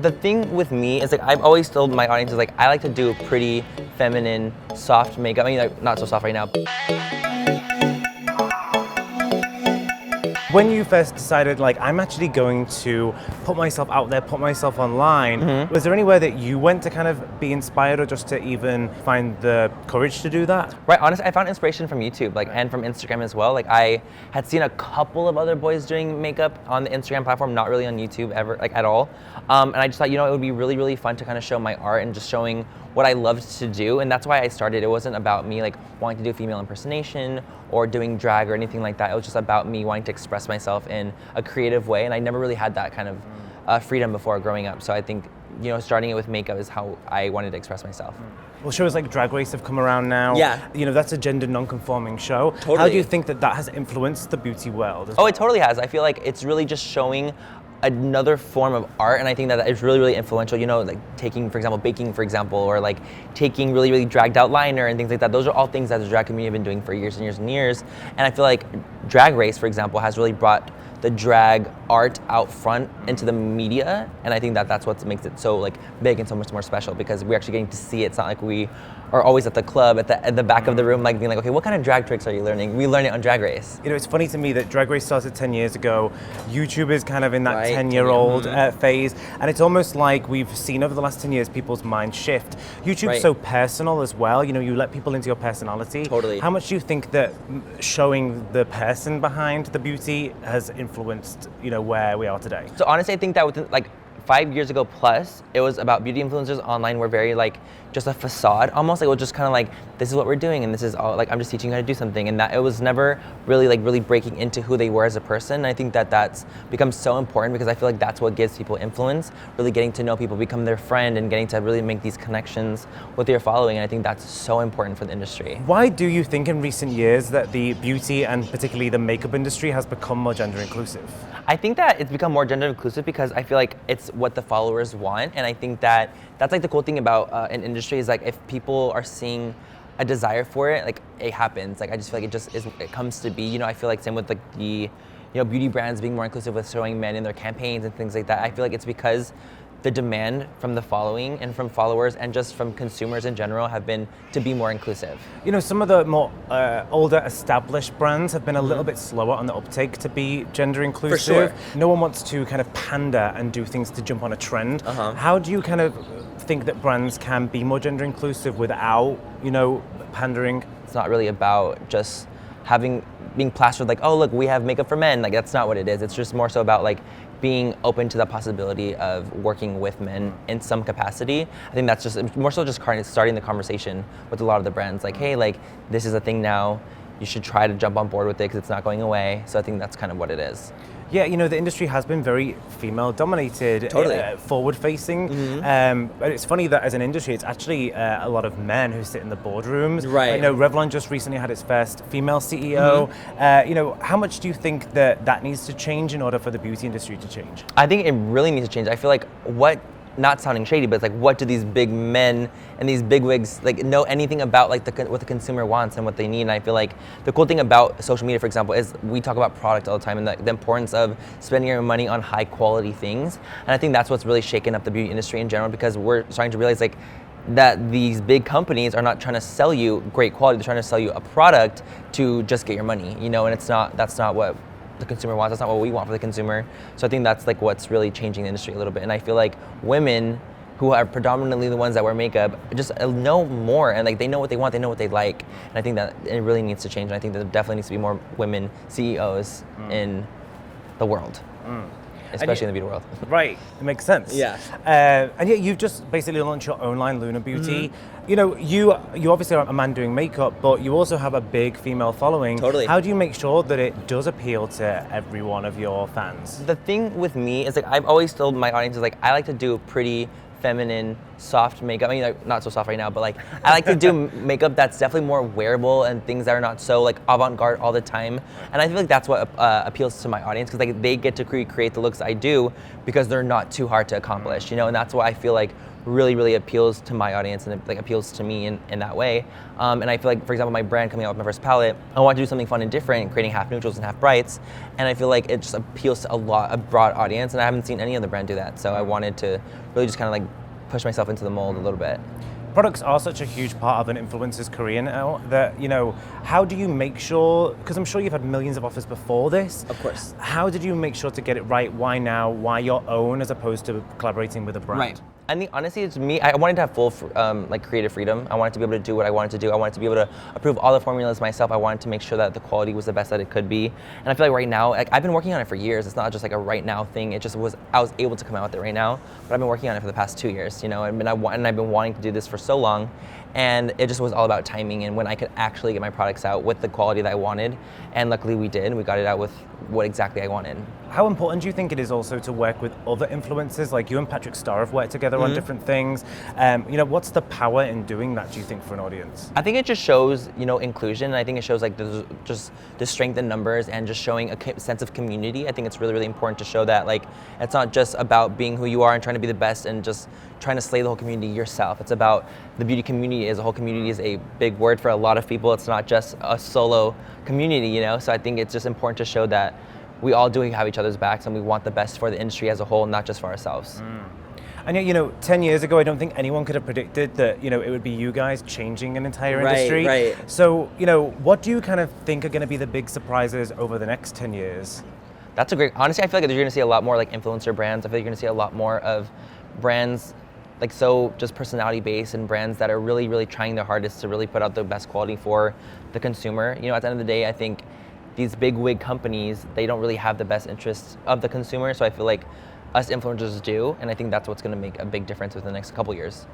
The thing with me is like I've always told my audience is like I like to do pretty feminine, soft makeup. I mean, like, not so soft right now. When you first decided, like, I'm actually going to put myself out there, put myself online, was there anywhere that you went to kind of be inspired or just to even find the courage to do that? Right, honestly, I found inspiration from YouTube, like, and from Instagram as well. Like, I had seen a couple of other boys doing makeup on the Instagram platform, not really on YouTube ever, like, at all. And I just thought, it would be really, really fun to kind of show my art and just showing what I loved to do, and that's why I started. It wasn't about me like wanting to do female impersonation or doing drag or anything like that. It was just about me wanting to express myself in a creative way, and I never really had that kind of freedom before growing up. So I think starting it with makeup is how I wanted to express myself. Well, shows like Drag Race have come around now. Yeah. That's a gender non-conforming show. Totally. How do you think that has influenced the beauty world? Oh, it totally has. I feel like it's really just showing another form of art, and I think that it's really, really influential, like taking, for example, baking, for example, or like taking really, really dragged out liner and things like that. Those are all things that the drag community have been doing for years and years and years. And I feel like Drag Race, for example, has really brought the drag art out front into the media, and I think that that's what makes it so like big and so much more special, because we're actually getting to see it. It's not like we are always at the club at the back of the room, like being like, okay, what kind of drag tricks are you learning? We learn it on Drag Race. It's funny to me that Drag Race started 10 years ago. YouTube is kind of in that Right, 10-year-old phase, and it's almost like we've seen over the last 10 years people's minds shift. YouTube's Right. so personal as well. You let people into your personality. Totally. How much do you think that showing the person behind the beauty has influenced, where we are today? So honestly, I think that within like 5 years ago plus, it was about beauty influencers online were very like just a facade, almost like it was just kind of like, this is what we're doing and this is all, like I'm just teaching you how to do something, and that it was never really breaking into who they were as a person. And I think that that's become so important, because I feel like that's what gives people influence, really getting to know people, become their friend, and getting to really make these connections with your following. And I think that's so important for the industry. Why do you think in recent years that the beauty and particularly the makeup industry has become more gender inclusive? I think that it's become more gender inclusive because I feel like it's what the followers want, and I think that that's like the cool thing about an industry is like if people are seeing a desire for it, like it happens. Like I just feel like it comes to be. I feel like same with like the beauty brands being more inclusive with showing men in their campaigns and things like that. I feel like it's because the demand from the following and from followers and just from consumers in general have been to be more inclusive. Some of the more older established brands have been a little bit slower on the uptake to be gender inclusive. sure. No one wants to kind of pander and do things to jump on a trend. How do you kind of think that brands can be more gender inclusive without, pandering? It's not really about just being plastered like, oh look, we have makeup for men. Like that's not what it is. It's just more so about like being open to the possibility of working with men in some capacity. I think that's just more so just starting the conversation with a lot of the brands. Like, hey, like this is a thing now. You should try to jump on board with it because it's not going away. So I think that's kind of what it is. Yeah, the industry has been very female-dominated, Totally. Forward-facing. But it's funny that as an industry, it's actually a lot of men who sit in the boardrooms. Right. I know Revlon just recently had its first female CEO. How much do you think that needs to change in order for the beauty industry to change? I think it really needs to change. I feel like not sounding shady, but it's like, what do these big men and these big wigs like know anything about like what the consumer wants and what they need? And I feel like the cool thing about social media, for example, is we talk about product all the time and the importance of spending your money on high quality things. And I think that's what's really shaken up the beauty industry in general, because we're starting to realize like that these big companies are not trying to sell you great quality, they're trying to sell you a product to just get your money, and that's not what the consumer wants. That's not what we want for the consumer. So I think that's like what's really changing the industry a little bit. And I feel like women who are predominantly the ones that wear makeup just know more, and like they know what they want, they know what they like. And I think that it really needs to change. And I think that there definitely needs to be more women CEOs in the world. Especially in the beauty world. Right, it makes sense. Yeah. And yet you've just basically launched your own line, Lunar Beauty. You obviously are a man doing makeup, but you also have a big female following. Totally. How do you make sure that it does appeal to every one of your fans? The thing with me is like I've always told my audience is like I like to do pretty feminine, soft makeup. I mean, like, not so soft right now, but like I like to do makeup that's definitely more wearable and things that are not so like avant-garde all the time. And I feel like that's what appeals to my audience, because like they get to create the looks I do because they're not too hard to accomplish, and that's why I feel like really appeals to my audience and it like appeals to me in that way. And I feel like, for example, my brand coming out with my first palette, I want to do something fun and different, creating half neutrals and half brights. And I feel like it just appeals to a broad audience, and I haven't seen any other brand do that. So I wanted to really just kind of like push myself into the mold a little bit. Products are such a huge part of an influencer's career now that, you know, how do you make sure, because I'm sure you've had millions of offers before this. Of course. How did you make sure to get it right? Why now? Why your own as opposed to collaborating with a brand? Right. I think honestly, it's me. I wanted to have full like creative freedom. I wanted to be able to do what I wanted to do. I wanted to be able to approve all the formulas myself. I wanted to make sure that the quality was the best that it could be. And I feel like right now, like, I've been working on it for years. It's not just like a right now thing. It just was, I was able to come out with it right now, but I've been working on it for the past 2 years, you know, and I've been wanting to do this for so long. And it just was all about timing and when I could actually get my products out with the quality that I wanted. And luckily we did. We got it out with what exactly I wanted. How important do you think it is also to work with other influencers? Like you and Patrick Starr have worked together on different things. You know, what's the power in doing that, do you think, for an audience? I think it just shows, you know, inclusion. And I think it shows like just the strength in numbers and just showing a sense of community. I think it's really important to show that like it's not just about being who you are and trying to be the best and just trying to slay the whole community yourself. It's about the beauty community as a whole. Community is a big word for a lot of people. It's not just a solo community, you know? So I think it's just important to show that we all do have each other's backs and we want the best for the industry as a whole, not just for ourselves. And yet, you know, 10 years ago, I don't think anyone could have predicted that, you know, it would be you guys changing an entire industry. Right. So, you know, what do you kind of think are going to be the big surprises over the next 10 years? That's a great, honestly, I feel like you're gonna see a lot more like influencer brands. I feel like you're gonna see a lot more of brands like so just personality based and brands that are really trying their hardest to really put out the best quality for the consumer. You know, at the end of the day, I think these big wig companies, they don't really have the best interests of the consumer. So I feel like us influencers do, and I think that's what's gonna make a big difference within the next couple years.